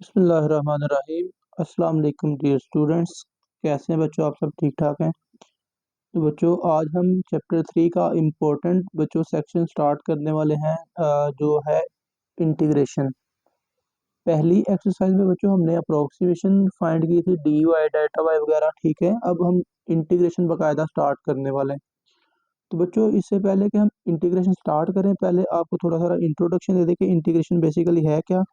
बिस्मिल्लाहिर्रहमानिर्रहीम। अस्सलाम वालेकुम डियर स्टूडेंट्स। कैसे हैं बच्चों, आप सब ठीक ठाक हैं? तो बच्चों आज हम चैप्टर 3 का इम्पोर्टेंट बच्चों सेक्शन स्टार्ट करने वाले हैं, जो है इंटीग्रेशन। पहली एक्सरसाइज में बच्चों हमने अप्रोक्सीमेशन फाइंड की थी, डी वाई डेल्टा वाई वगैरह, ठीक है। अब हम इंटीग्रेशन बाकायदा स्टार्ट करने वाले हैं। तो बच्चों इससे पहले कि हम इंटीग्रेशन स्टार्ट करें, पहले आपको थोड़ा सा इंट्रोडक्शन दे दें कि इंटीग्रेशन बेसिकली है क्या।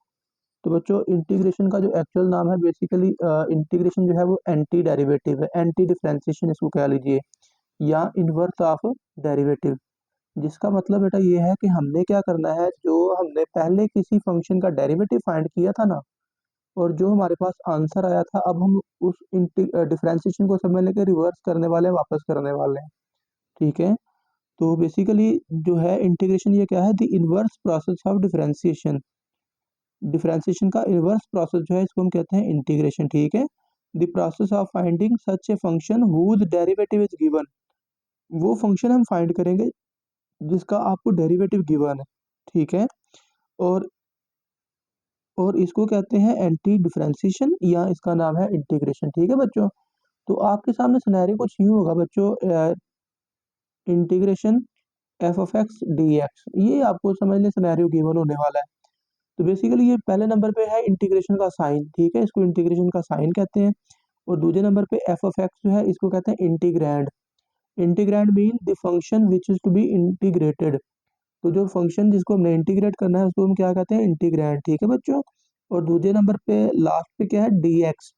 तो बच्चों इंटीग्रेशन का जो एक्चुअल नाम है बेसिकली इंटीग्रेशन जो है वो एंटी डेरिवेटिव है, एंटी डिफरेंशिएशन इसको कह लीजिए, या इन्वर्स ऑफ डेरिवेटिव। जिसका मतलब बेटा ये है कि हमने क्या करना है, जो हमने पहले किसी फंक्शन का डेरिवेटिव फाइंड किया था ना, और जो हमारे पास आंसर आया था, अब हम उस डिफरेंशिएशन को समझने के रिवर्स करने वाले हैं, वापस करने वाले हैं, ठीक है। तो बेसिकली जो है इंटीग्रेशन ये क्या है, the inverse process of differentiation. Differentiation का रिवर्स प्रोसेस जो है इसको हम कहते हैं इंटीग्रेशन, ठीक है। The process of finding such a function whose derivative is given. वो फंक्शन हम फाइंड करेंगे जिसका आपको डेरिवेटिव गिवन है, ठीक है। और इसको कहते हैं एंटी डिफरेंशिएशन, या इसका नाम है इंटीग्रेशन, ठीक है बच्चों। तो आपके सामने सिनेरियो कुछ यूं होगा बच्चों, integration F of x D x, ये आपको समझ लें सिनेरियो गिवन होने वाला है। तो बेसिकली ये पहले नंबर पे है इंटीग्रेशन का साइन, ठीक है, इसको इंटीग्रेशन का साइन कहते हैं। और दूसरे नंबर पे एफ ऑफ एक्स जो है इसको कहते हैं integrand. Integrand mean the function which is to be integrated. तो जो फंक्शन जिसको हमने इंटीग्रेट करना है उसको हम क्या कहते हैं, इंटीग्रैंड, ठीक है बच्चों। और दूसरे नंबर पे लास्ट पे क्या है, डी एक्स।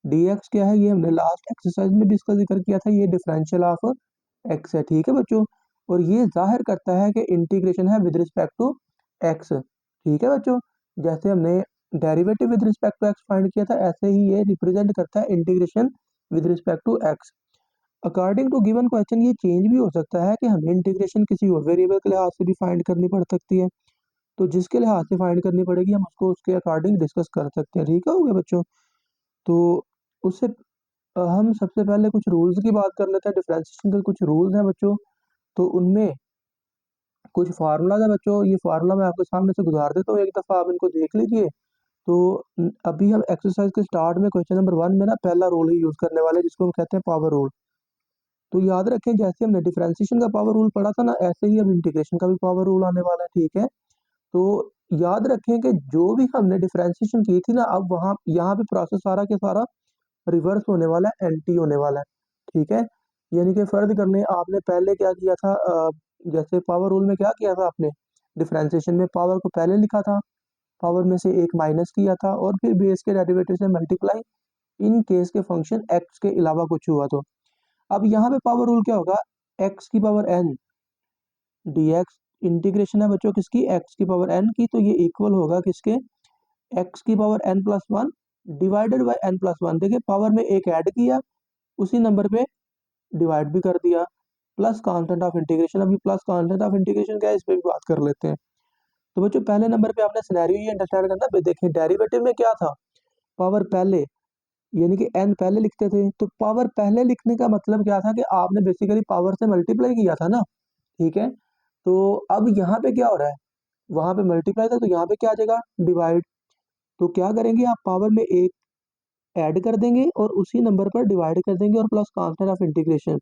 डी एक्स क्या है, ये हमने लास्ट एक्सरसाइज में भी इसका जिक्र किया था, ये डिफरेंशियल ऑफ एक्स है, ठीक है बच्चों। और ये जाहिर करता है कि इंटीग्रेशन है विद रिस्पेक्ट टू एक्स, ठीक है बच्चों। जैसे हमने derivative with respect to X find किया था, ऐसे ही ये रिप्रेजेंट करता है integration with respect to X. According to given question ये चेंज भी हो सकता है कि हमें इंटीग्रेशन किसी और वेरिएबल के लिहाज से भी फाइंड करनी पड़ सकती है। तो जिसके लिहाज से फाइंड करनी पड़ेगी हम उसको उसके अकॉर्डिंग डिस्कस कर सकते हैं, ठीक है हो गया बच्चों। तो उससे हम सबसे पहले कुछ रूल्स की बात कर लेते हैं। डिफरेंशिएशन के कुछ रूल्स हैं बच्चों, तो उनमें कुछ फार्मूलाज है बच्चों। ये फार्मूला मैं आपके सामने से गुजार देता हूँ, एक दफ़ा आप इनको देख लीजिए। तो अभी हम एक्सरसाइज के स्टार्ट में क्वेश्चन नंबर 1 में ना पहला रूल ही यूज करने वाले हैं, जिसको हम कहते हैं पावर रूल। तो याद रखें, जैसे हमने डिफरेंशिएशन का पावर रूल पढ़ा था ना, ऐसे ही अब इंटीग्रेशन का भी पावर रूल आने वाला है, ठीक है। तो याद रखें कि जो भी हमने डिफरेंशिएशन की थी ना, अब वहाँ यहाँ पे प्रोसेस सारा के सारा रिवर्स होने वाला है, एंटी होने वाला है, ठीक है। यानी कि फर्ज कर लें आपने पहले क्या किया था, जैसे पावर रूल में क्या किया था आपने, डिफरेंशिएशन में पावर को पहले लिखा था, पावर में से एक माइनस किया था, और फिर बेस के डेरिवेटिव से मल्टीप्लाई, इन केस के फंक्शन एक्स के अलावा कुछ हुआ तो। अब यहाँ पे पावर रूल क्या होगा, एक्स की power N D X. Integration है बच्चों किसकी, एक्स की पावर एन की, तो ये इक्वल होगा किसके, एक्स की power N plus one divided by N plus one. देखिए पावर में एक ऐड किया, उसी नंबर पे डिवाइड भी कर दिया, प्लस कांस्टेंट ऑफ इंटीग्रेशन। अभी प्लस कांस्टेंट ऑफ इंटीग्रेशन क्या है, इस पे भी बात कर लेते हैं। तो बच्चों पहले नंबर पे आपने सिनेरियो ये अंडरस्टैंड करना है। देखिए डेरिवेटिव में क्या था, पावर पहले, यानी कि एन पहले लिखते थे, तो पावर पहले लिखने का मतलब क्या था कि आपने बेसिकली पावर से मल्टीप्लाई किया था ना, ठीक है। तो अब यहाँ पे क्या हो रहा है, वहां पे मल्टीप्लाई था, तो यहाँ पे क्या आ जाएगा, डिवाइड। तो क्या करेंगे आप, पावर में एक ऐड कर देंगे और उसी नंबर पर डिवाइड कर देंगे, और प्लस कांस्टेंट ऑफ इंटीग्रेशन।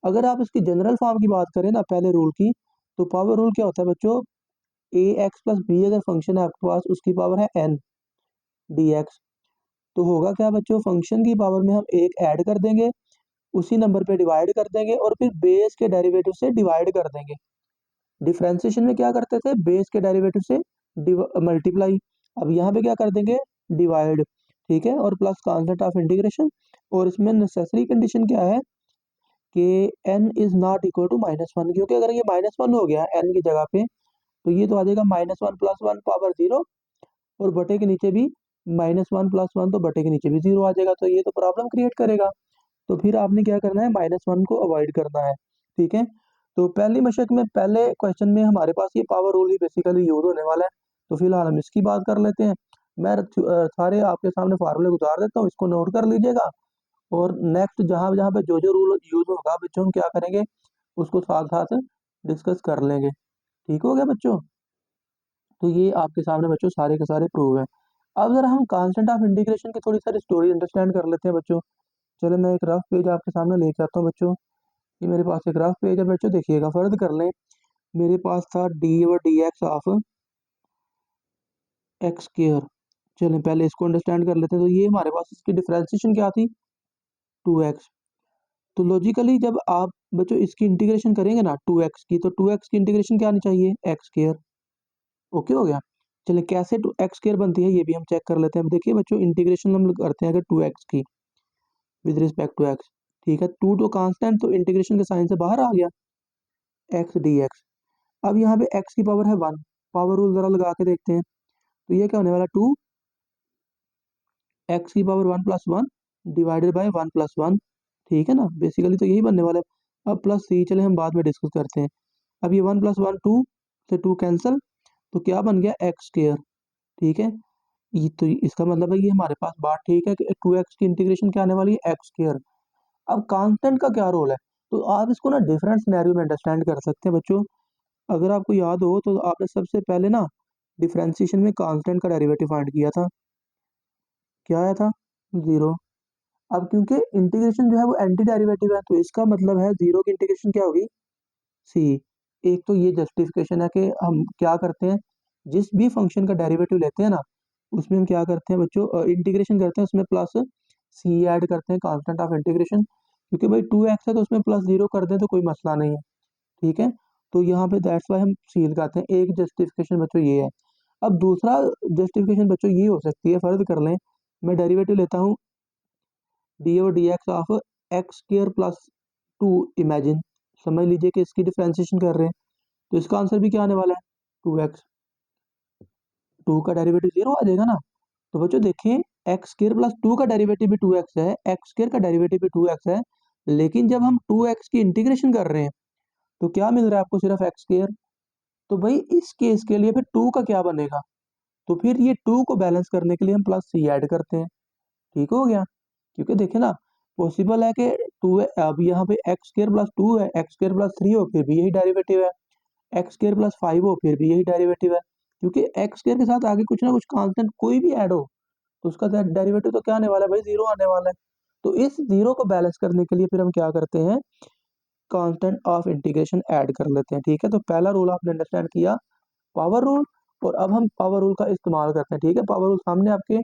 अगर आप इसकी जनरल फॉर्म की बात करें ना पहले रूल की, तो पावर रूल क्या होता है बच्चों, ए एक्स प्लस बी अगर फंक्शन है आपके पास, उसकी पावर है एन डी एक्स। तो होगा क्या बच्चों, फंक्शन की पावर में हम एक ऐड कर देंगे, उसी नंबर पे डिवाइड कर देंगे, और फिर बेस के डेरिवेटिव से डिवाइड कर देंगे। डिफरेंशिएशन में क्या करते थे, बेस के डेरिवेटिव से मल्टीप्लाई। अब यहाँ पे क्या कर देंगे, डिवाइड, ठीक है, और प्लस कांस्टेंट ऑफ इंटीग्रेशन। और इसमें नेसेसरी कंडीशन क्या है कि n is not equal to -1, क्योंकि अगर ये -1 हो गया n की जगह पे, तो ये तो आ जाएगा -1 प्लस 1 पावर 0, और बटे के नीचे भी -1 प्लस 1, तो बटे के नीचे भी 0 आ जाएगा, तो ये तो प्रॉब्लम क्रिएट करेगा। तो फिर आपने क्या करना है, -1 को अवॉइड करना है, ठीक है। तो पहली मशक में पहले क्वेश्चन में हमारे पास ये पावर रूल ही बेसिकली यूज होने वाला है। तो फिलहाल हम इसकी बात कर लेते हैं। मैं सारे आपके सामने फार्मूले गुजार देता हूँ, इसको नोट कर लीजिएगा। और नेक्स्ट जहाँ जहाँ पे जो जो रूल यूज होगा बच्चों, हम क्या करेंगे, उसको साथ साथ डिस्कस कर लेंगे, ठीक हो गया बच्चों। तो ये आपके सामने बच्चों सारे के सारे प्रूव है। अब जरा हम कांस्टेंट ऑफ इंटीग्रेशन की थोड़ी सारी स्टोरी अंडरस्टैंड कर लेते हैं बच्चों। चलो मैं एक रफ पेज आपके सामने लेके आता हूँ बच्चों। ये मेरे पास एक रफ पेज है बच्चों, देखिएगा, फर्ज कर लें मेरे पास था डी और D x of x square. चलें पहले इसको अंडरस्टैंड कर लेते हैं। तो ये हमारे पास इसकी डिफरेंशिएशन क्या थी, 2x। तो लॉजिकली जब आप बच्चों इसकी इंटीग्रेशन करेंगे ना 2x की, तो 2x की इंटीग्रेशन क्या आनी चाहिए, एक्स स्क्वायर। ओके हो गया। चलिए कैसे टू एक्स स्क्वायर बनती है ये भी हम चेक कर लेते हैं। अब देखिए बच्चों इंटीग्रेशन हम करते हैं अगर 2x की विद रिस्पेक्ट टू x, ठीक है, 2 तो कांस्टेंट, तो इंटीग्रेशन के साइन से बाहर आ गया x dx। अब यहाँ पे x की पावर है 1, पावर रूल जरा लगा के देखते हैं। तो ये क्या होने वाला, 2 x की power 1 plus 1 divided bye 1 plus 1, ठीक है ना, बेसिकली तो यही बनने वाला है। अब प्लस सी चले हम बाद में डिस्कस करते हैं। अब ये 1 प्लस 1 2 से 2 कैंसिल, तो क्या बन गया एक्स स्क्वायर, ठीक है। ये तो इसका मतलब है ये हमारे पास बात ठीक है कि 2x की इंटीग्रेशन क्या आने वाली है, एक्स स्क्वायर। अब कांस्टेंट का क्या रोल है, तो आप इसको ना डिफरेंट सिनेरियो में अंडरस्टैंड कर सकते हैं बच्चों। अगर आपको याद हो तो आपने सबसे पहले ना डिफरेंशिएशन में कांस्टेंट का डेरिवेटिव फाइंड किया था, क्या आया था, 0। अब क्योंकि इंटीग्रेशन जो है वो एंटी डेरिवेटिव है, तो इसका मतलब है 0 की इंटीग्रेशन क्या होगी, सी। एक तो ये जस्टिफिकेशन है कि हम क्या करते हैं, जिस भी फंक्शन का डेरिवेटिव लेते हैं ना, उसमें हम क्या करते हैं बच्चों, इंटीग्रेशन करते हैं, उसमें प्लस सी ऐड करते हैं, कांस्टेंट ऑफ इंटीग्रेशन। क्योंकि भाई 2x है तो उसमें प्लस 0 कर दें तो कोई मसला नहीं है, ठीक है। तो यहाँ पे दैट्स वाई हम सी लगाते हैं। एक जस्टिफिकेशन बच्चों ये है। अब दूसरा जस्टिफिकेशन बच्चों ये हो सकती है, फर्ज कर लें मैं डेरिवेटिव लेता हूँ डी और D x of x square plus 2, imagine, समझ लीजिए कि इसकी डिफ्रेंसिएशन कर रहे हैं, तो इसका आंसर भी क्या आने वाला है, 2x। 2 का डेरिवेटिव 0 आ जाएगा ना। तो बच्चों देखें एक्स स्क्र प्लस 2 का डेरिवेटिव भी 2x है, एक्स स्क्र का डेरिवेटिव भी 2x है, लेकिन जब हम 2x की इंटीग्रेशन कर रहे हैं तो क्या मिल रहा है आपको, सिर्फ एक्स स्क्र। तो भाई इस केस के लिए फिर 2 का क्या बनेगा, तो फिर ये 2 को बैलेंस करने के लिए हम प्लस सी ऐड करते हैं, ठीक हो गया। क्योंकि देखे ना पॉसिबल है कि 2 अब यहाँ पे एक्स स्क्र प्लस 2 है, एक्स स्क्र प्लस 3 हो फिर भी यही डेरिवेटिव है, एक्स स्क्र प्लस 5 हो फिर भी यही डेरिवेटिव है। क्योंकि एक्स स्क्र के साथ आगे कुछ ना कुछ कांस्टेंट कोई भी ऐड हो तो उसका डेरिवेटिव तो क्या आने वाला है भाई, 0 आने वाला है। तो इस 0 को बैलेंस करने के लिए फिर हम क्या करते हैं, कांस्टेंट ऑफ इंटीग्रेशन ऐड कर लेते हैं, ठीक है। तो पहला रूल आपने अंडरस्टैंड किया, पावर रूल। और अब हम पावर रूल का इस्तेमाल करते हैं, ठीक है। पावर रूल सामने आपके,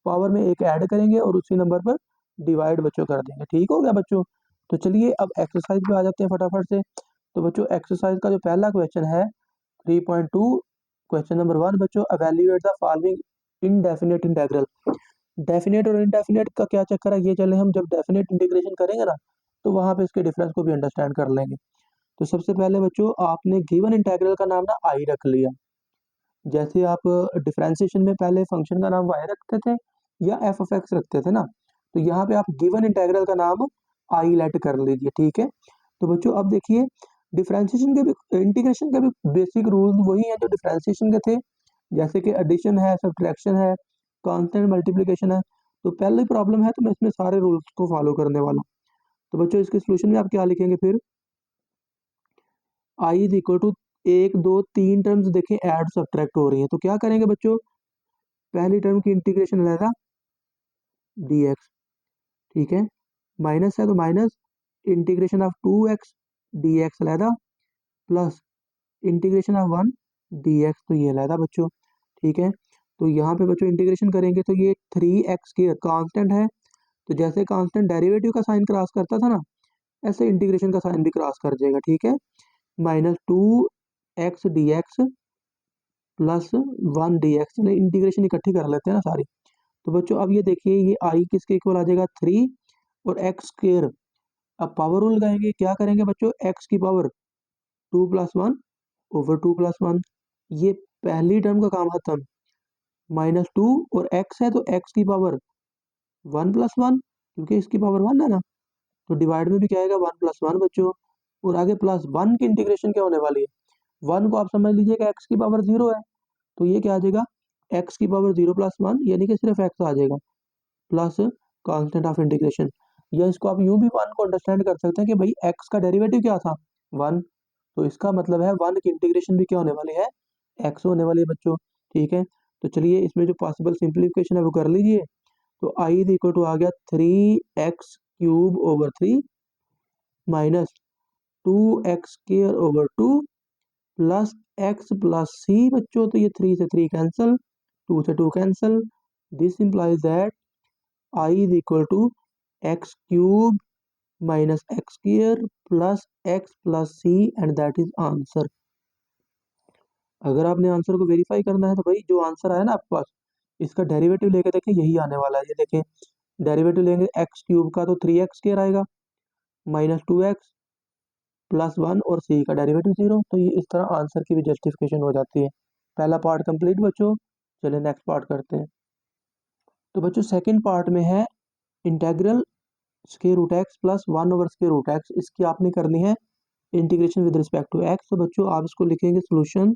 पावर में एक ऐड करेंगे और उसी नंबर पर डिवाइड बच्चों कर देंगे, ठीक हो गया बच्चों। तो चलिए अब एक्सरसाइज पे आ जाते हैं फटाफट से। तो बच्चों एक्सरसाइज का जो पहला क्वेश्चन है 3.2, क्वेश्चन नंबर 1 बच्चों, evaluate the following indefinite integral. Definite और इनडेफिनेट का क्या चक्कर है, ये चले हम जब डेफिनेट इंटीग्रेशन करेंगे ना तो वहां पे इसके डिफरेंस को भी अंडरस्टैंड कर लेंगे। तो सबसे पहले बच्चों आपने गिवन इंटीग्रल का नाम ना आई रख लिया। जैसे आप डिफरेंशिएशन में पहले फंक्शन का नाम y रखते थे या एफ ऑफ एक्स रखते थे ना, तो यहाँ पे आप गिवन इंटीग्रल का नाम आई लेट कर लीजिए, ठीक है। तो बच्चों अब देखिए डिफरेंशिएशन के भी इंटीग्रेशन के भी बेसिक रूल वही हैं जो डिफरेंशिएशन के थे, जैसे कि एडिशन है, सब्ट्रैक्शन है, कांस्टेंट मल्टीप्लिकेशन है। तो पहली प्रॉब्लम है तो मैं इसमें सारे रूल्स को फॉलो करने वाला हूँ। तो बच्चों इसके सोल्यूशन में आप क्या लिखेंगे, फिर आई इज इक्वल टू, एक दो तीन टर्म्स देखें ऐड सब्ट्रैक्ट हो रही हैं, तो क्या करेंगे बच्चों, पहली टर्म की इंटीग्रेशन लेगा dx, ठीक है, माइनस है तो minus integration of 2x dx लेगा, प्लस इंटीग्रेशन ऑफ 1 dx, तो ये लेगा बच्चों, ठीक है। तो यहाँ पे बच्चों इंटीग्रेशन करेंगे तो ये 3x की कांस्टेंट है, तो जैसे कांस्टेंट डेरिवेटिव का साइन क्रॉस करता था ना, ऐसे इंटीग्रेशन का साइन भी क्रॉस कर जाएगा, ठीक है। Minus 2x dx plus 1 dx, integration इकट्ठी कर लेते हैं ना सारी। तो बच्चों अब ये देखिए ये आई किसके इक्वल आ जाएगा, 3 और एक्स स्क्र। अब पावर रूल लगाएंगे, क्या करेंगे बच्चों, एक्स की पावर 2 प्लस 1 ओवर 2 प्लस 1, ये पहली टर्म का काम खत्म। माइनस 2 और एक्स है तो एक्स की पावर 1 प्लस 1, क्योंकि इसकी पावर 1 है ना, तो डिवाइड में भी क्या आएगा, 1 प्लस 1 बच्चों। और आगे प्लस 1 की इंटीग्रेशन क्या होने वाली है, 1 को आप समझ लीजिएगा एक्स की पावर 0 है, तो ये क्या आ जाएगा, एक्स की पावर 0 प्लस 1, यानी कि सिर्फ एक्स आ जाएगा, प्लस कांस्टेंट ऑफ इंटीग्रेशन। या इसको आप यूं भी 1 को अंडरस्टैंड कर सकते हैं कि भाई एक्स का डेरिवेटिव क्या था, 1, तो इसका मतलब है 1 की इंटीग्रेशन भी क्या होने वाली है, एक्स होने वाली है बच्चों, ठीक है। तो चलिए इसमें जो पॉसिबल सिंप्लीफिकेशन है वो कर लीजिए। तो आई इज इक्वल टू आ गया 3x³/3 minus 2x²/2 plus x plus C बच्चों, तो ये 3 से 3 कैंसिल, 2 से 2 cancel. This implies that I is equal to x³ minus x² plus x plus C and that is answer. अगर आपने answer को वेरीफाई करना है तो भाई जो आंसर आया ना आपके पास, इसका डेरिवेटिव लेके देखें, यही आने वाला है। ये देखें, डेरिवेटिव लेंगे x³ का तो 3x² आएगा माइनस 2x प्लस 1 और c का डेरिवेटिव 0। तो ये इस तरह आंसर की भी जस्टिफिकेशन हो जाती है। पहला पार्ट कंप्लीट बच्चों, चलिए नेक्स्ट पार्ट करते हैं। तो बच्चों सेकंड पार्ट में है integral square root x plus 1/स्क्वायर रूट x। इसकी आपने करनी है integration with respect to x। तो बच्चों आप इसको लिखेंगे solution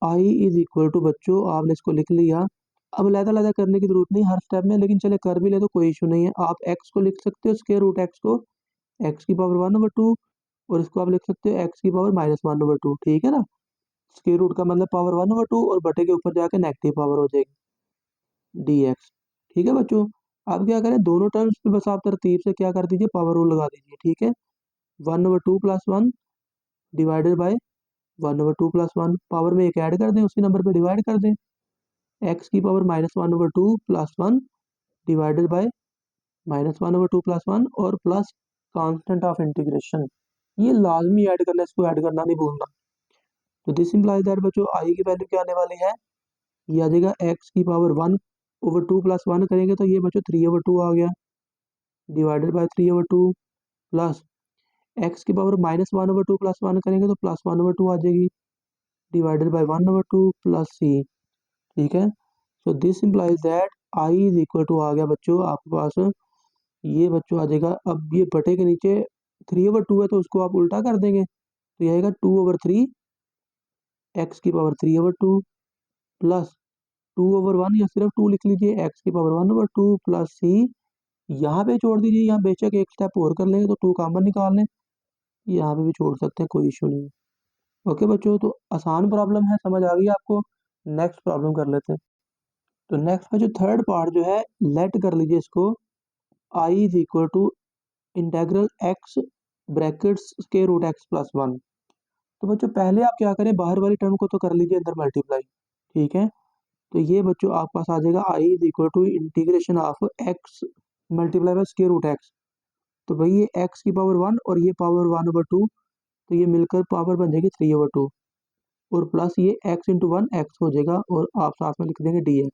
i is equal to, बच्चों आपने इसको लिख लिया। अब अलग-अलग करने की जरूरत नहीं हर स्टेप में, लेकिन चले कर भी ले तो कोई इशू नहीं है। आप x को लिख सकते हो स्क्वायर रूट x को x की पावर 1/2 और इसको आप लिख सकते हो x की पावर -1/2। ठीक है ना, स्क्वायर रूट का मतलब पावर 1/2 और बटे के ऊपर जाके नेगेटिव पावर हो जाएगी dx। ठीक है बच्चों, आप क्या करें, दोनों टर्म्स पे बस आप तरतीब से क्या कर दीजिए, पावर रूल लगा दीजिए। ठीक है, 1/2 + 1 डिवाइडेड बाय 1/2 + 1, पावर में एक ऐड कर दें, उसी नंबर पे डिवाइड कर दें। x की पावर -1/2 + 1 डिवाइडेड बाय -1/2 + 1 और प्लस कांस्टेंट ऑफ इंटीग्रेशन। ये लाजमी ऐड करना है, इसको ऐड करना नहीं भूलना। तो दिस इंप्लाइज दैट बच्चों आई की वैल्यू क्या आने वाली है, ये आ जाएगा x की पावर 1/2 + 1 करेंगे तो ये बच्चों 3/2 आ गया डिवाइडेड बाय 3/2 प्लस x की पावर -1/2 + 1 करेंगे तो +1/2 आ जाएगी डिवाइडेड बाय 1/2 प्लस c। ठीक है, so this implies that I is equal to आ गया बच्चों आपके पास, ये बच्चों आ जाएगा। अब ये बटे के नीचे 3/2 है तो उसको आप उल्टा कर देंगे तो ये आएगा 2/3 x की पावर 3/2 प्लस 2/1 या सिर्फ 2 लिख लीजिए x की पावर 1/2 प्लस c। यहाँ पे छोड़ दीजिए, यहाँ बेशक एक स्टेप और कर लेंगे तो 2 कॉमन निकाल लें, यहाँ पे भी छोड़ सकते हैं, कोई इशू नहीं है। ओके बच्चों, तो आसान प्रॉब्लम है, समझ आ गई आपको। नेक्स्ट प्रॉब्लम कर लेते हैं। तो नेक्स्ट का जो थर्ड पार्ट जो है, लेट कर लीजिए इसको i is equal to integral x brackets square root x plus 1। तो बच्चों पहले आप क्या करें, बाहर वाली टर्म को तो कर लीजिए अंदर मल्टीप्लाई। ठीक है, तो ये बच्चों आपके पास आ जाएगा i is equal to integration of x multiply by square root x। तो भाई ये x की पावर 1 और ये पावर 1/2, तो ये मिलकर पावर बन जाएगी 3/2 और प्लस ये x इंटू 1 x हो जाएगा और आप साथ में लिख देंगे dx।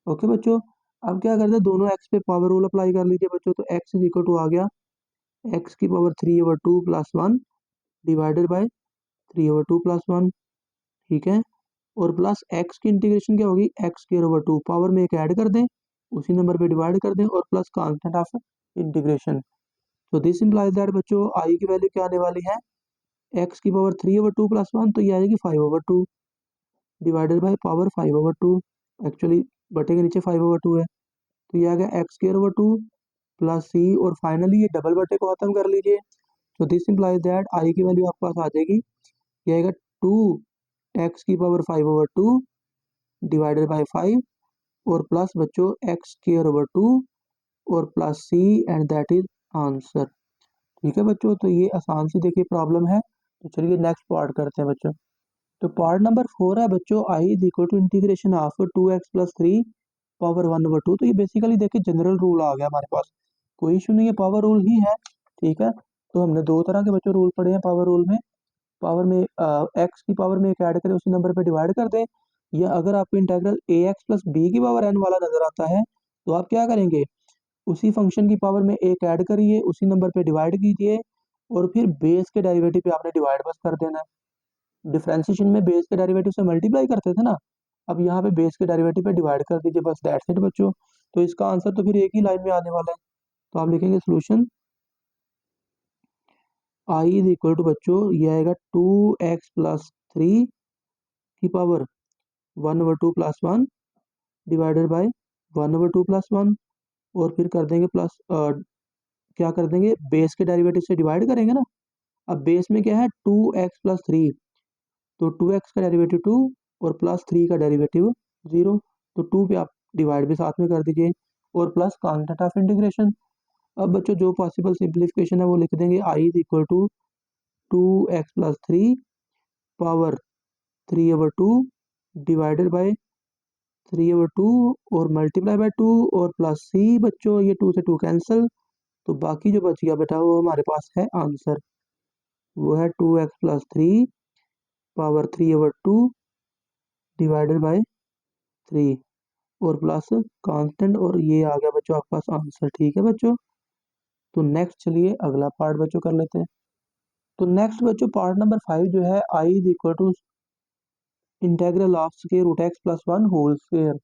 ओके बच्चों, अब क्या करते हैं, दोनों x पे पावर रूल अप्लाई कर लीजिए बच्चों। तो x इज इक्वल टू आ गया x की power 3/2 plus 1 divided by 3/2 plus 1। ठीक है, और प्लस x की इंटीग्रेशन क्या होगी, x²/2, पावर में एक ऐड कर दें, उसी नंबर पे डिवाइड कर दें और प्लस कांस्टेंट ऑफ इंटीग्रेशन। तो दिस इंप्लाइज दैट बच्चों आई की वैल्यू क्या आने वाली है, x की पावर 3/2 प्लस 1 तो ये आएगी 5/2 डिवाइडेड बाय पावर 5/2, एक्चुअली बटे के नीचे 5/2 है तो ये आ गया x² प्लस c और फाइनली ये डबल बटे को खत्म कर लीजिए। तो दिस इंप्लाइज दैट आई की वैल्यू आपके पास आ जाएगी, ये आएगा 2x की पावर 5/2 डिवाइडेड बाय 5 और प्लस बच्चों x² और plus c and that is answer. ठीक है बच्चों, तो ये आसान सी देखिए प्रॉब्लम है। तो चलिए नेक्स्ट पार्ट करते हैं बच्चों। तो पार्ट नंबर 4 है बच्चों, i is equal to integration of 2x plus 3 power 1/2। तो ये बेसिकली देखिए जनरल रूल आ गया हमारे पास, कोई इशू नहीं है, पावर रूल ही है। ठीक है, तो हमने दो तरह के बच्चों रूल पढ़े हैं पावर रूल में। पावर में x की पावर में एक ऐड करें, उसी नंबर पे डिवाइड कर दें, या अगर आपको इंटीग्रल ax प्लस b की पावर n वाला नजर आता है तो आप क्या करेंगे, उसी फंक्शन की पावर में एक ऐड करिए, उसी नंबर पे डिवाइड कीजिए और फिर बेस के डेरिवेटिव पे आपने डिवाइड बस कर देना है। डिफरेंशिएशन में बेस के डेरिवेटिव से मल्टीप्लाई करते थे ना, अब यहाँ पे बेस के डेरिवेटिव पे डिवाइड कर दीजिए, बस दैट्स इट बच्चों। तो इसका आंसर तो फिर एक ही लाइन में आने वाला है। तो आप लिखेंगे solution i is equal to बच्चों ये आएगा 2x प्लस 3 की power 1/2 plus 1 divided by 1/2 plus 1 और फिर कर देंगे प्लस क्या कर देंगे, बेस के डेरिवेटिव से डिवाइड करेंगे ना। अब बेस में क्या है 2x प्लस 3, तो 2x का डेरिवेटिव 2 और प्लस 3 का डेरिवेटिव 0, तो 2 पे आप डिवाइड भी साथ में कर दीजिए और प्लस कांस्टेंट ऑफ इंटीग्रेशन। अब बच्चों जो पॉसिबल सिंप्लीफिकेशन है वो लिख देंगे, I is equal to 2x+3 power 3/2 divided by 3/2 और मल्टीप्लाई बाय 2 और प्लस सी। बच्चों ये 2 से 2 कैंसिल, तो बाकी जो बच गया बेटा वो हमारे पास है आंसर, वो है 2x+3 पावर 3/2 डिवाइडेड बाय 3 और प्लस कांस्टेंट, और ये आ गया बच्चों आपके पास आंसर। ठीक है बच्चों, तो नेक्स्ट चलिए अगला पार्ट बच्चों कर लेते हैं। तो नेक्स्ट बच्चों पार्ट नंबर 5 जो है, I is equal to integral of square root X plus 1 whole square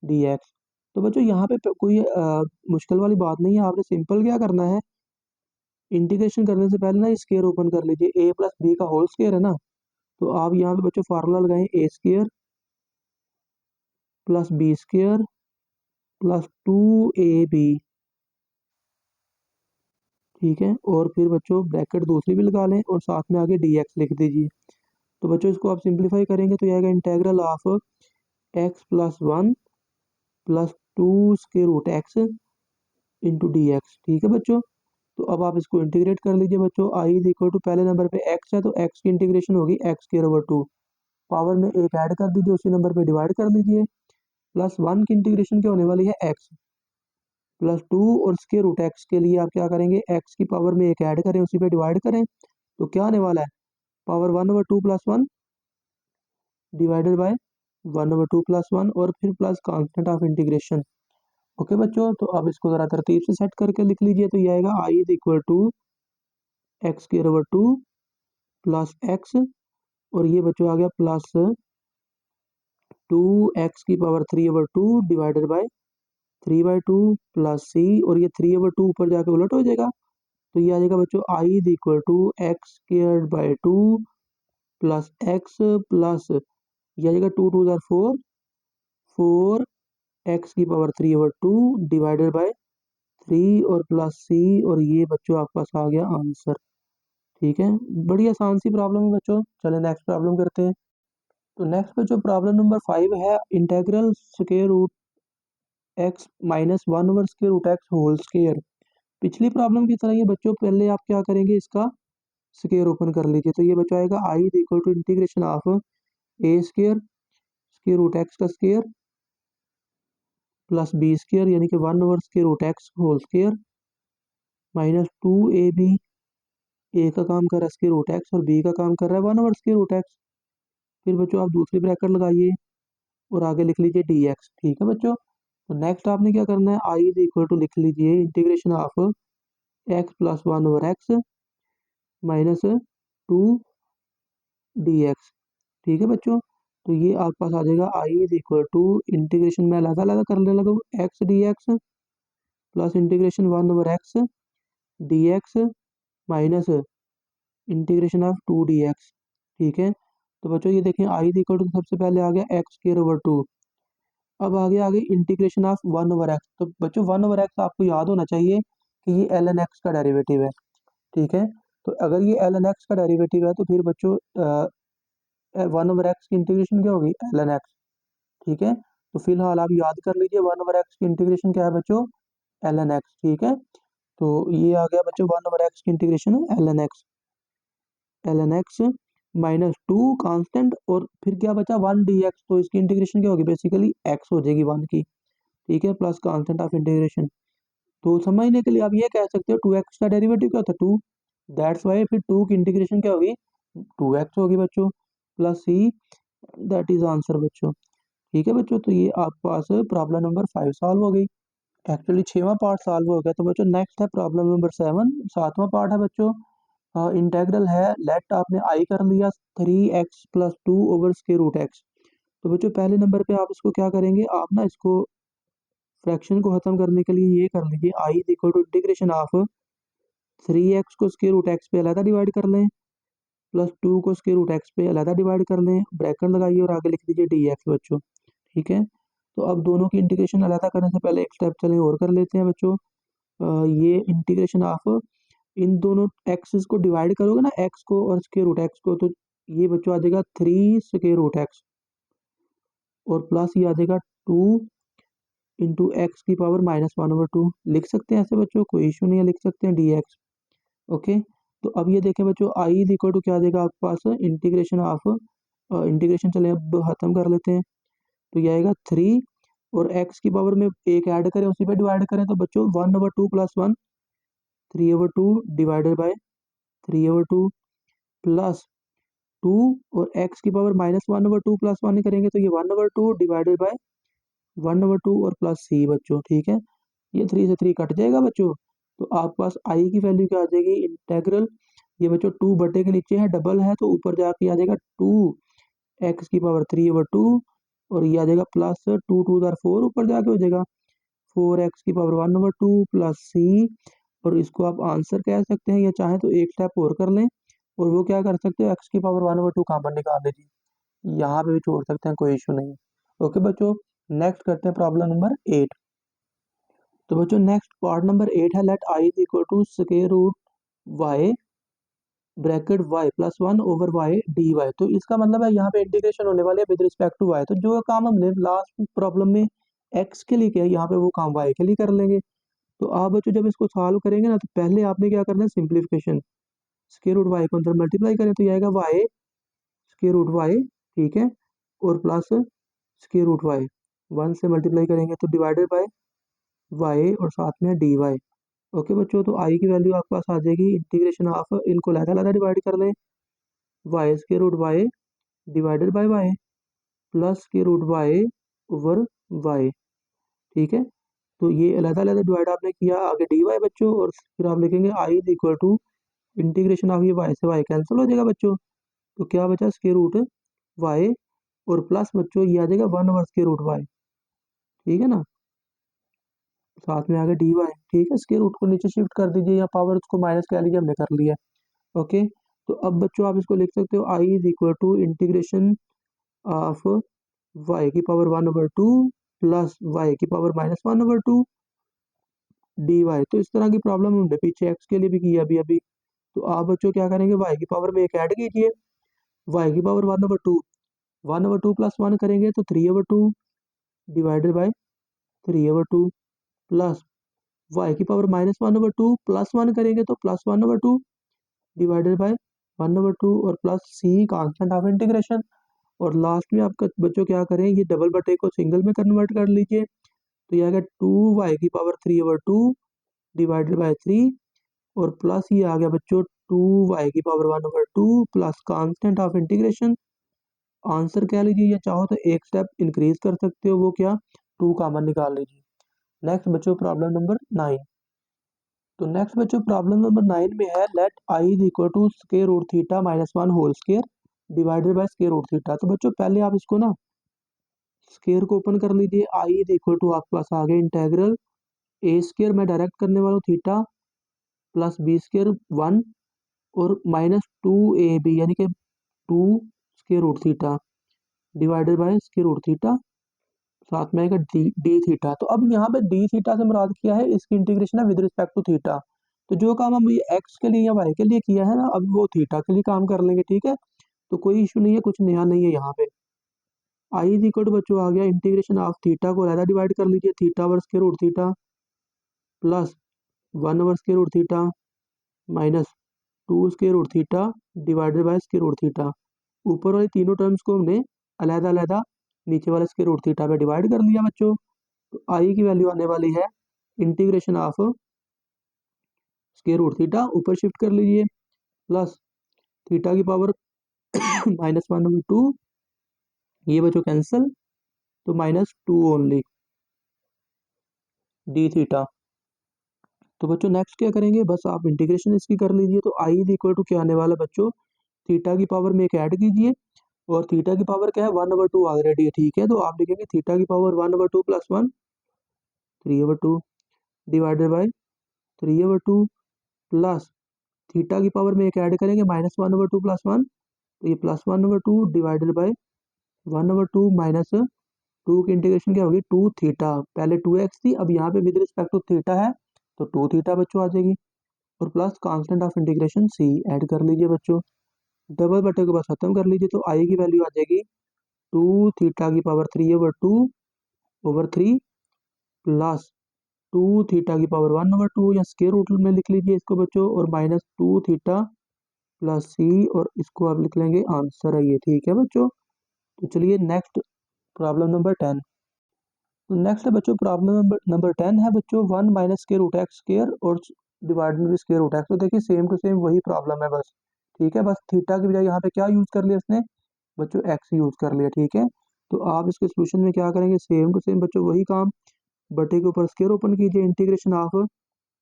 D X. तो बच्चों यहाँ पे कोई मुश्किल वाली बात नहीं है, आपने सिंपल क्या करना है, इंटीग्रेशन करने से पहले ना स्क्वायर ओपन कर लीजिए, ए प्लस बी का होल स्क्वायर है ना, तो आप यहाँ पे बच्चों फार्मूला लगाएं, A square plus B square plus 2ab। ठीक है, और फिर बच्चों ब्रैकेट दूसरी भी लगा लें और साथ में आगे डी एक्स लिख दीजिए। तो बच्चों इसको आप सिंप्लीफाई करेंगे तो ये आएगा integral of x plus 1 plus 2 square root x into d x. ठीक है बच्चों, तो अब आप इसको इंटीग्रेट कर लीजिए बच्चों। आई इज इक्वल टू पहले नंबर पे एक्स है तो एक्स की इंटीग्रेशन होगी एक्स स्क्वायर ओवर 2, पावर में एक ऐड कर दीजिए, उसी नंबर पे डिवाइड कर लीजिए, प्लस 1 की इंटीग्रेशन क्या होने वाली है एक्स प्लस 2, और स्क्वायर रूट एक्स के लिए आप क्या करेंगे, एक्स की पावर में एक ऐड करें, उसी पे डिवाइड करें, तो क्या आने वाला है, power 1/2 plus 1 divided by 1/2 plus 1 और फिर plus constant of integration. Okay बच्चों, तो अब इसको जरा तरतीब से सेट करके लिख लीजिए, तो ये आएगा I is equal to X square over 2 plus X, और ये बच्चों आ गया प्लस 2x की power 3/2 divided by 3/2 plus C, और ये 3/2 ऊपर जाके उलट हो जाएगा, तो ये आ जाएगा बच्चों I is equal to X square by 2 plus X plus, ये आ जाएगा 2 2 4, 4 एक्स की पावर 3/2 डिवाइडेड बाय 3 और प्लस सी, और ये बच्चों आपके पास आ गया आंसर। ठीक है, बड़ी आसान सी प्रॉब्लम है बच्चों, चले नेक्स्ट प्रॉब्लम करते हैं। तो नेक्स्ट बच्चों प्रॉब्लम नंबर 5 है, integral square root x minus 1 over square root x whole square. पिछली प्रॉब्लम की तरह ये बच्चों पहले आप क्या करेंगे, इसका स्क्वायर ओपन कर लीजिए, तो ये बच्चों आएगा I is equal to integration of A square square root X का स्क्वायर प्लस बी स्क्वायर यानी कि 1 over square root x whole square minus 2ab। A का काम कर रहा है स्क्वायर रूट एक्स और बी का काम कर रहा है 1 ओवर स्क्वायर रूट एक्स। फिर बच्चों आप दूसरी ब्रैकेट लगाइए और आगे लिख लीजिए डी एक्स। ठीक है बच्चों, तो नेक्स्ट आपने क्या करना है, आई इज इक्वल टू लिख लीजिए integration of x plus 1 over x minus 2 dx। ठीक है बच्चों, तो ये आपके पास आ जाएगा I is equal to integration में अलग अलग करने लगा x D x plus integration 1 over x D x minus integration of 2 dx। ठीक है, तो बच्चों ये देखें आई इज इक्वल टू सबसे पहले आ गया एक्स स्क्वायर ओवर 2, अब आगे इंटीग्रेशन ऑफ 1 ओवर एक्स। तो बच्चों 1 ओवर एक्स आपको याद होना चाहिए कि ये एल एन एक्स का डेरिवेटिव है। ठीक है, तो अगर ये एल एन एक्स का डेरिवेटिव है तो फिर बच्चों 1 ओवर एक्स की इंटीग्रेशन क्या होगी, एल एन एक्स। ठीक है, तो फिलहाल आप याद कर लीजिए 1 ओवर एक्स की इंटीग्रेशन क्या है बच्चों, एल एन एक्स। ठीक है, तो ये आ गया बच्चों 1 ओवर एक्स की integration l n x minus 2 constant, और फिर क्या बचा 1 dx, तो इसकी इंटीग्रेशन क्या होगी, बेसिकली एक्स हो जाएगी 1 की। ठीक है, प्लस कांस्टेंट ऑफ इंटीग्रेशन। तो समझने के लिए आप ये कह सकते हो 2x का डेरिवेटिव क्या होता है 2, दैट्स वाई फिर 2 की इंटीग्रेशन क्या होगी 2x होगी बच्चों, plus c, that is answer बच्चों। ठीक है बच्चों, तो ये आपके पास प्रॉब्लम नंबर 5 सॉल्व हो गई। एक्चुअली 6वां पार्ट सॉल्व हो गया, तो बच्चों नेक्स्ट है प्रॉब्लम नंबर 7, 7वां पार्ट है बच्चों। इंटेग्रल है, लेट आपने आई कर लिया 3x+2 over square root x. तो बच्चों पहले नंबर पे आप इसको क्या करेंगे, आप ना इसको फ्रैक्शन को खत्म करने के लिए ये कर लीजिए, I is equal to integration of 3x को स्क्वायर रूट एक्स पे अलग डिवाइड कर लें प्लस 2 को स्क्वायर रूट एक्स पे अलग डिवाइड कर लें, ब्रैकेट लगाइए और आगे लिख दीजिए डी एक्स बच्चों। ठीक है, तो अब दोनों की इंटीग्रेशन अलग करने से पहले एक स्टेप चलें और कर लेते हैं बच्चों। ये इंटीग्रेशन ऑफ इन दोनों एक्सिस को डिवाइड करोगे ना, एक्स को और स्क्वायर रूट एक्स को, तो ये बच्चों आ जाएगा 3 स्क्वायर रूट एक्स। और प्लस ये आ जाएगा 2 इंटू एक्स की पावर -1/2। लिख सकते हैं ऐसे बच्चों, कोई इशू नहीं है, लिख सकते हैं dx। ओके, तो अब ये देखें बच्चों, आई इज इक्वल टू क्या आ जाएगा आपके पास, इंटीग्रेशन ऑफ, इंटीग्रेशन चले अब खत्म कर लेते हैं। तो ये आएगा 3 और एक्स की पावर में एक ऐड करें, उसी पे डिवाइड करें, तो बच्चों 1/2 + 1 3/2 डिवाइडेड बाय 3/2 प्लस 2 और एक्स की पावर -1/2 + 1 करेंगे तो ये 1/2 डिवाइडेड बाय 1/2 और प्लस सी बच्चों। ठीक है, ये 3 से 3 कट जाएगा बच्चों, तो आपके पास आई की वैल्यू क्या आ जाएगी, इंटेग्रल, ये बच्चों 2 बटे के नीचे है, डबल है, तो ऊपर जाके आ जाएगा 2 एक्स की पावर 3/2 और ये आ जाएगा प्लस 2 2 * 4, ऊपर जाके हो जाएगा 4x की पावर 1/2 प्लस सी। और इसको आप आंसर कह सकते हैं, या चाहे तो एक स्टेप और कर लें, और वो क्या कर सकते हो, एक्स की पावर 1/2 कॉमन निकाल लीजिए, यहाँ पे भी छोड़ सकते हैं, कोई इशू नहीं। ओके बच्चों, नेक्स्ट करते हैं प्रॉब्लम नंबर 8। तो बच्चों नेक्स्ट पार्ट नंबर 8 है, let I is equal to square root y bracket y + 1 over y dy। तो इसका मतलब है यहाँ पे इंटीग्रेशन होने वाली है विद रिस्पेक्ट टू y। तो जो काम हमने लास्ट प्रॉब्लम में x के लिए किया, यहाँ पे वो काम y के लिए कर लेंगे। तो आप बच्चों जब इसको सॉल्व करेंगे ना, तो पहले आपने क्या करना है, सिंप्लीफिकेशन, स्क्वायर रूट y को अंदर मल्टीप्लाई करें तो ये आएगा y स्क्वायर रूट y, ठीक है, और प्लस स्क्वायर रूट y, 1 से मल्टीप्लाई करेंगे तो डिवाइडेड बाय y और साथ में dy। ओके बच्चों, तो आई की वैल्यू आपके पास आ जाएगी, इंटीग्रेशन ऑफ, इनको अलग-अलग डिवाइड कर लें, y square root y divided by y plus square root y over y। ठीक है, तो ये अलग-अलग डिवाइड आपने किया, आगे dy बच्चों, और फिर आप लिखेंगे I is equal to integration of, ये y से y कैंसिल हो जाएगा बच्चों, तो क्या बचा स्क्वायर रूट y और प्लस बच्चों ये आ जाएगा 1/√y। ठीक है ना, साथ में आगे dy। ठीक है, स्क्वायर रूट को नीचे शिफ्ट कर दीजिए, या पावर उसको माइनस कह लीजिए, हमने कर लिया। ओके, तो अब बच्चों आप इसको लिख सकते हो, I is equal to integration of y की पावर 1/2 प्लस y की पावर -1/2 dy। तो इस तरह की प्रॉब्लम हमने पीछे x के लिए भी की अभी अभी। तो आप बच्चों क्या करेंगे, y की पावर में एक ऐड कीजिए, y की पावर 1/2 1/2 + 1 करेंगे तो 3/2 डिवाइडेड बाय 3/2 प्लस y की पावर -1/2 प्लस 1 करेंगे तो प्लस 1/2 डिवाइडेड बाय 1/2 और plus c constant of integration. और लास्ट में आपका बच्चों क्या करें, ये डबल बटे को सिंगल में कन्वर्ट कर लीजिए, तो ये आएगा 2y की पावर 3/2 डिवाइडेड बाय 3 और प्लस ये आ गया बच्चों 2y की power 1/2 plus constant of integration. Answer क्या लीजिए, या चाहो तो एक स्टेप इंक्रीज कर सकते हो, वो क्या, 2 कॉमन निकाल लीजिए। नेक्स्ट बच्चों प्रॉब्लम नंबर 9। तो नेक्स्ट बच्चों प्रॉब्लम नंबर 9 में है, let I is equal to square root theta -1 whole square divided by square root theta. तो बच्चों पहले आप इसको ना स्क्वायर को ओपन कर लीजिए, आई इज इक्वल टू आपके पास आ गया इंटेग्रल ए स्क्वायर, मैं डायरेक्ट करने वाला हूँ, थीटा प्लस बी स्क्वायर 1 और -2ab यानी कि 2 square root theta divided by square root theta, साथ में आएगा डी थीटा। तो अब यहाँ पे डी थीटा से मुराद किया है, इसकी इंटीग्रेशन है विद रिस्पेक्ट टू थीटा। तो जो काम हम ये एक्स के लिए या वाई के लिए किया है ना, अब वो थीटा के लिए काम कर लेंगे। ठीक है, तो कोई इशू नहीं है, कुछ नया नहीं है यहाँ पे। आई इज इक्वल टू बच्चों आ गया, इंटीग्रेशन ऑफ थीटा को अलग डिवाइड कर लीजिए, theta over square root theta plus 1 over square root theta minus 2 square root theta divided by square root theta. ऊपर वाली तीनों टर्म्स को हमने अलग-अलग नीचे वाले स्क्वायर रूट थीटा पे डिवाइड कर लिया बच्चों। तो आई की वैल्यू आने वाली है, integration of square root theta ऊपर शिफ्ट कर लीजिए प्लस थीटा की पावर -1/2, ये बच्चों कैंसिल, तो -2 ओनली डी थीटा। तो बच्चों नेक्स्ट क्या करेंगे, बस आप इंटीग्रेशन इसकी कर लीजिए। तो आई इज इक्वल टू क्या आने वाला बच्चों, थीटा की पावर में एक ऐड कीजिए, और थीटा की पावर क्या है, 1/2 ऑलरेडी है। ठीक है, तो आप लिखेंगे थीटा की power 1/2 + 1 3/2 divided by 3/2 plus theta की पावर में एक ऐड करेंगे -1/2 + 1, तो ये +1/2 डिवाइडेड बाय 1/2 माइनस 2 की इंटीग्रेशन क्या होगी, 2 थीटा, पहले 2x थी, अब यहाँ पे विद रिस्पेक्ट टू थीटा है, तो 2 थीटा बच्चों आ जाएगी, और plus constant of integration c add कर लीजिए बच्चों, डबल बटे को बस खत्म कर लीजिए, तो आई की वैल्यू आ जाएगी 2 थीटा की पावर 3/2/3 प्लस 2 थीटा की पावर 1/2 या स्क्वायर रूट में लिख लीजिए इसको बच्चों, और माइनस 2 थीटा प्लस सी, और इसको आप लिख लेंगे आंसर है ये। ठीक है बच्चों, तो चलिए नेक्स्ट प्रॉब्लम नंबर 10। तो नेक्स्ट है बच्चों प्रॉब्लम नंबर 10 है बच्चों 1 minus square root x square और डिवाइड में भी स्क्वायर रूट एक्स। तो देखिए सेम टू सेम वही प्रॉब्लम है बस। ठीक है, बस थीटा की बजाय यहाँ पे क्या यूज कर लिया इसने बच्चों, एक्स यूज कर लिया। ठीक है, तो आप इसके सोल्यूशन में क्या करेंगे, सेम टू सेम बच्चों वही काम, बटे के ऊपर स्क्वायर ओपन कीजिए, integration of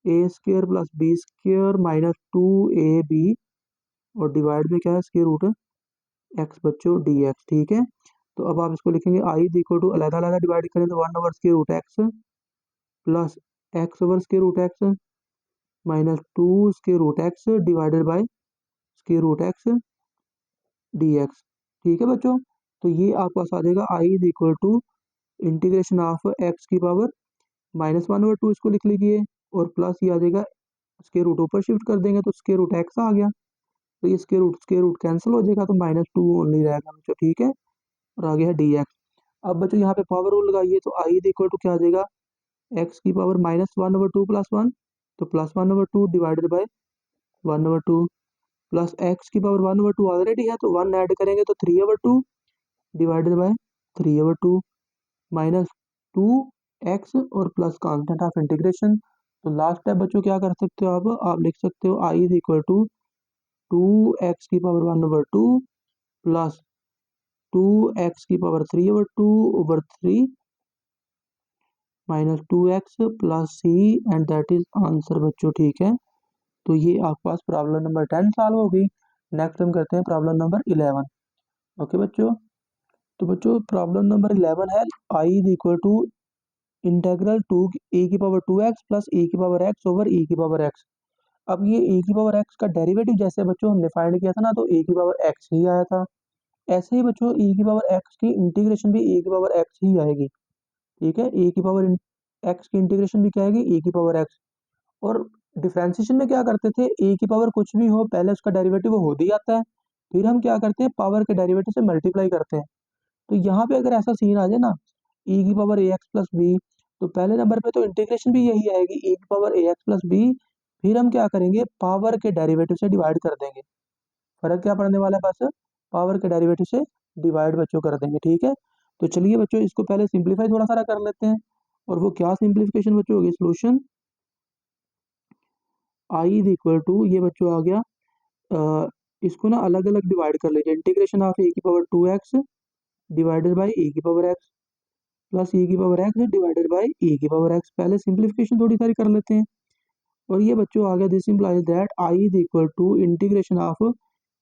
A square plus B square minus 2ab, और डिवाइड में क्या है स्क्वायर रूट एक्स बच्चों डी एक्स। ठीक है, तो अब आप इसको लिखेंगे आई इज इक्वल टू अलग अलग डिवाइड करें तो 1 over square root X plus X over square root x minus 2 square root X divided by square root X D x. ठीक है बच्चों, तो ये आपके पास आ जाएगा I is equal to integration of X की पावर -1/2 इसको लिख लीजिए, और प्लस ये आ जाएगा स्क्वायर रूट ऊपर शिफ्ट कर देंगे तो स्क्वायर रूट एक्स आ गया, तो ये स्क्वायर रूट कैंसिल हो जाएगा तो -2 ओनली रहेगा बच्चों। ठीक है, और आ गया है डी एक्स। अब बच्चों यहाँ पे पावर रूल लगाइए, तो आई इज इक्वल टू क्या आ जाएगा, एक्स की पावर -1/2 प्लस 1, तो +1/2 डिवाइडेड बाय 1/2 प्लस एक्स की पावर 1/2 ऑलरेडी है तो 1 ऐड करेंगे तो 3/2 डिवाइडेड बाय 3/2 माइनस 2x और प्लस कांस्टेंट ऑफ इंटीग्रेशन। तो लास्ट स्टेप बच्चों क्या कर सकते हो आप लिख सकते हो I is equal to 2x की पावर 1/2 प्लस 2x की power 3/2/3 minus 2x plus C, and that is answer बच्चों। ठीक है, तो ये आपके पास प्रॉब्लम नंबर 10 सॉल्व हो गई। नेक्स्ट हम करते हैं प्रॉब्लम नंबर 11। ओके बच्चों, तो बच्चों प्रॉब्लम नंबर 11 है I is equal to integral to A की पावर 2x प्लस ए की पावर x ओवर e की पावर x। अब ये ए की पावर x का डेरिवेटिव जैसे बच्चों हमने फाइंड किया था ना, तो ए की पावर x ही आया था, ऐसे ही बच्चों e की पावर x की इंटीग्रेशन भी ए की पावर x ही आएगी। ठीक है, ए की पावर x की इंटीग्रेशन भी क्या आएगी, ए की पावर x। और डिफ्रेंसिएशन में क्या करते थे, ए की पावर कुछ भी हो पहले उसका डेरिवेटिव वो हो ही आता है, फिर हम क्या करते हैं पावर के डेरिवेटिव से मल्टीप्लाई करते हैं। तो यहाँ पे अगर ऐसा सीन आ जाए ना, e की पावर ax प्लस बी, तो पहले नंबर पे तो इंटीग्रेशन भी यही आएगी e की पावर ax प्लस बी, फिर हम क्या करेंगे पावर के डेरिवेटिव से डिवाइड कर देंगे। फर्क क्या पड़ने वाला है, बस पावर के डेरिवेटिव से डिवाइड बच्चों कर देंगे। ठीक है, तो चलिए बच्चों इसको पहले सिंप्लीफाई थोड़ा सारा कर लेते हैं, और वो क्या सिंप्लीफिकेशन बच्चों होगी, solution I is equal to ये बच्चों आ गया, इसको ना अलग अलग डिवाइड कर लीजिए, इंटीग्रेशन ऑफ ए की पावर 2x डिवाइडेड बाई ए की पावर x प्लस ई की power x divided by E की पावर एक्स। पहले सिंप्लीफिकेशन थोड़ी सारी कर लेते हैं, और ये बच्चों आ गया this implies that I is equal to integration of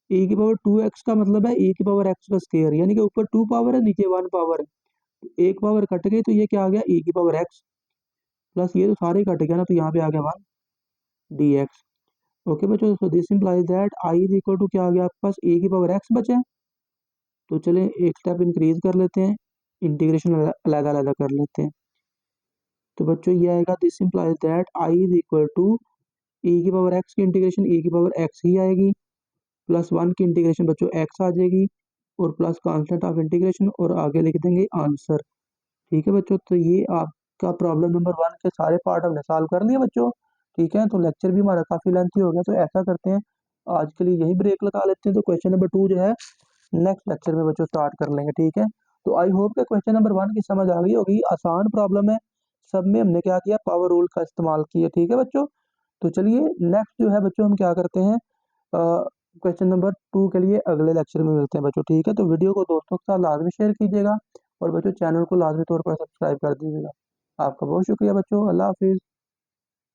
A की पावर 2x का मतलब है ए की पावर एक्स का स्क्वायर, यानी कि ऊपर 2 पावर है नीचे 1 पावर है, एक पावर कट गई तो ये क्या आ गया ए की पावर एक्स, प्लस ये तो सारे कट गया ना तो यहाँ पे आ गया 1 डी एक्स। ओके बच्चों, so this implies that I is equal to क्या आ गया आपके पास, ए की पावर एक्स बचा है। तो चलें एक स्टेप इंक्रीज कर लेते हैं, इंटीग्रेशन अलग अलग कर लेते हैं। तो बच्चों ये आएगा this implies that I is equal to e की पावर x की इंटीग्रेशन e की पावर x ही आएगी, प्लस 1 की इंटीग्रेशन बच्चों x आ जाएगी, और प्लस कांस्टेंट ऑफ इंटीग्रेशन, और आगे लिख देंगे आंसर। ठीक है बच्चों, तो ये आपका प्रॉब्लम नंबर 1 के सारे पार्ट हमने सॉल्व कर लिए बच्चों। ठीक है, तो लेक्चर भी हमारा काफ़ी लेंथी हो गया, तो ऐसा करते हैं आज के लिए यही ब्रेक लगा लेते हैं, तो क्वेश्चन नंबर 2 जो है नेक्स्ट लेक्चर में बच्चों स्टार्ट कर लेंगे। ठीक है, तो आई होप कि क्वेश्चन नंबर 1 की समझ आ गई होगी, आसान प्रॉब्लम है, सब में हमने क्या किया पावर रूल का इस्तेमाल किया। ठीक है बच्चों, तो चलिए नेक्स्ट जो है बच्चों हम क्या करते हैं, क्वेश्चन नंबर 2 के लिए अगले लेक्चर में मिलते हैं बच्चों। ठीक है, तो वीडियो को दोस्तों के साथ लाजमी शेयर कीजिएगा, और बच्चों चैनल को लाजमी तौर पर सब्सक्राइब कर दीजिएगा। आपका बहुत शुक्रिया बच्चों, अल्लाह हाफिज़।